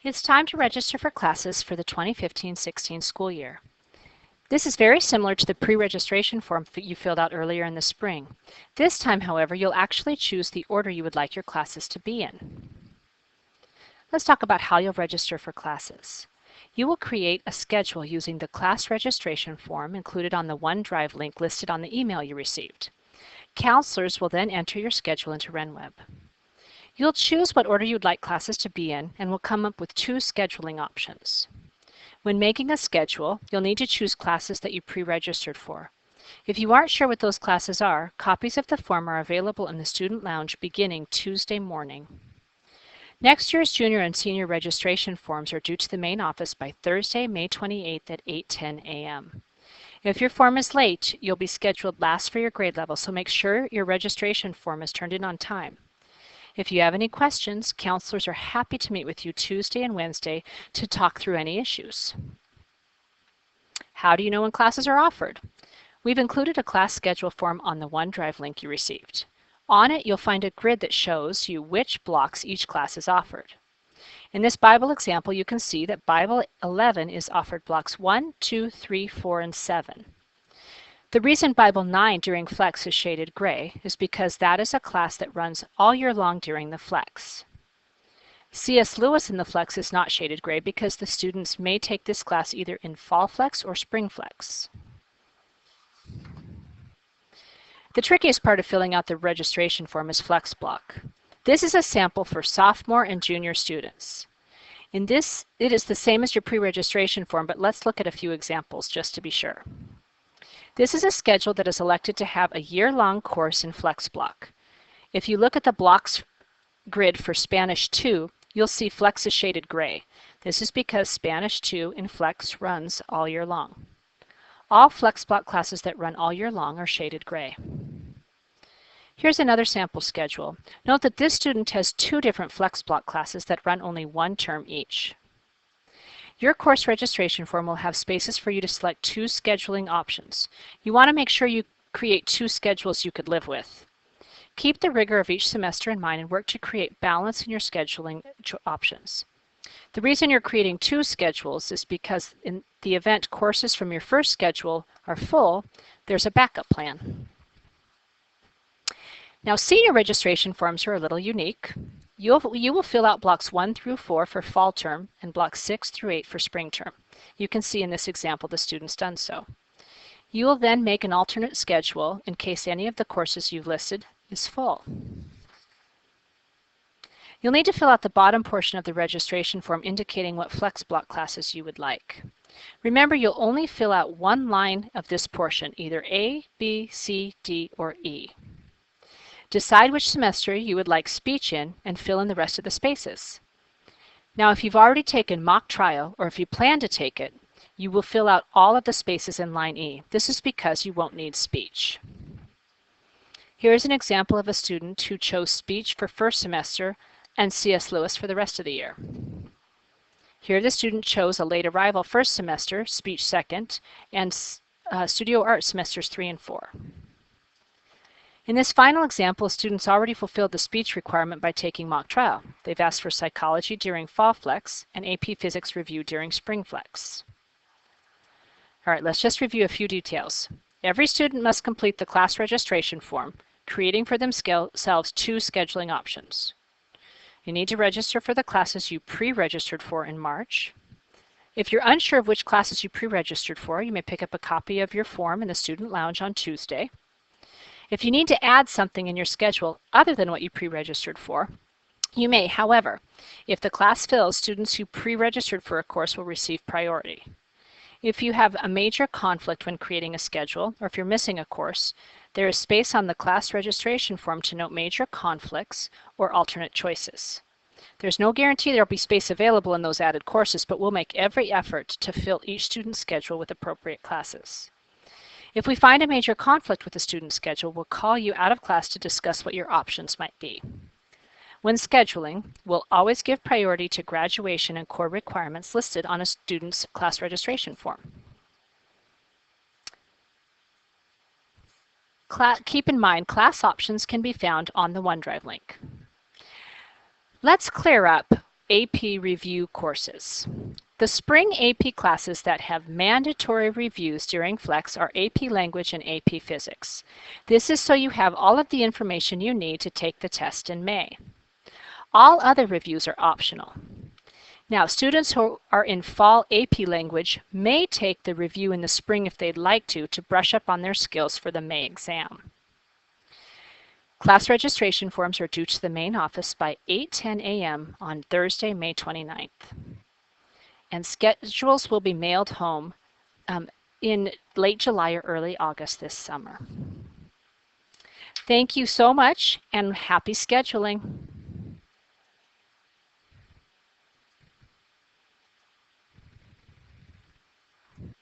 It's time to register for classes for the 2015-16 school year. This is very similar to the pre-registration form that you filled out earlier in the spring. This time, however, you'll actually choose the order you would like your classes to be in. Let's talk about how you'll register for classes. You will create a schedule using the class registration form included on the OneDrive link listed on the email you received. Counselors will then enter your schedule into RenWeb. You'll choose what order you'd like classes to be in and will come up with two scheduling options. When making a schedule, you'll need to choose classes that you pre-registered for. If you aren't sure what those classes are, copies of the form are available in the Student Lounge beginning Tuesday morning. Next year's junior and senior registration forms are due to the main office by Thursday, May 28th at 8:10 a.m. If your form is late, you'll be scheduled last for your grade level, so make sure your registration form is turned in on time. If you have any questions, counselors are happy to meet with you Tuesday and Wednesday to talk through any issues. How do you know when classes are offered? We've included a class schedule form on the OneDrive link you received. On it, you'll find a grid that shows you which blocks each class is offered. In this Bible example, you can see that Bible 11 is offered blocks 1, 2, 3, 4, and 7. The reason Bible 9 during Flex is shaded gray is because that is a class that runs all year long during the Flex. C.S. Lewis in the Flex is not shaded gray because the students may take this class either in Fall Flex or Spring Flex. The trickiest part of filling out the registration form is Flex Block. This is a sample for sophomore and junior students. In this, it is the same as your pre-registration form, but let's look at a few examples just to be sure. This is a schedule that is elected to have a year-long course in Flex Block. If you look at the blocks grid for Spanish 2, you'll see Flex is shaded gray. This is because Spanish 2 in Flex runs all year long. All Flex Block classes that run all year long are shaded gray. Here's another sample schedule. Note that this student has two different Flex Block classes that run only one term each. Your course registration form will have spaces for you to select two scheduling options. You want to make sure you create two schedules you could live with. Keep the rigor of each semester in mind and work to create balance in your scheduling options. The reason you're creating two schedules is because in the event courses from your first schedule are full, there's a backup plan. Now, senior registration forms are a little unique. You will fill out blocks 1 through 4 for fall term and blocks 6 through 8 for spring term. You can see in this example the student's done so. You will then make an alternate schedule in case any of the courses you've listed is full. You'll need to fill out the bottom portion of the registration form indicating what Flex Block classes you would like. Remember, you'll only fill out one line of this portion, either A, B, C, D, or E. Decide which semester you would like speech in and fill in the rest of the spaces. Now, if you've already taken mock trial or if you plan to take it, you will fill out all of the spaces in line E. This is because you won't need speech. Here's an example of a student who chose speech for first semester and C.S. Lewis for the rest of the year. Here the student chose a late arrival first semester, speech second, and studio art semesters 3 and 4. In this final example, students already fulfilled the speech requirement by taking mock trial. They've asked for psychology during Fall Flex and AP Physics review during Spring Flex. All right, let's just review a few details. Every student must complete the class registration form, creating for themselves two scheduling options. You need to register for the classes you pre-registered for in March. If you're unsure of which classes you pre-registered for, you may pick up a copy of your form in the Student Lounge on Tuesday. If you need to add something in your schedule other than what you pre-registered for, you may. However, if the class fills, students who pre-registered for a course will receive priority. If you have a major conflict when creating a schedule, or if you're missing a course, there is space on the class registration form to note major conflicts or alternate choices. There's no guarantee there will be space available in those added courses, but we'll make every effort to fill each student's schedule with appropriate classes. If we find a major conflict with the student's schedule, we'll call you out of class to discuss what your options might be. When scheduling, we'll always give priority to graduation and core requirements listed on a student's class registration form. Keep in mind, class options can be found on the OneDrive link. Let's clear up AP review courses. The spring AP classes that have mandatory reviews during Flex are AP Language and AP Physics. This is so you have all of the information you need to take the test in May. All other reviews are optional. Now, students who are in fall AP Language may take the review in the spring if they'd like to brush up on their skills for the May exam. Class registration forms are due to the main office by 8:10 a.m. on Thursday, May 29th. And schedules will be mailed home in late July or early August this summer. Thank you so much and happy scheduling.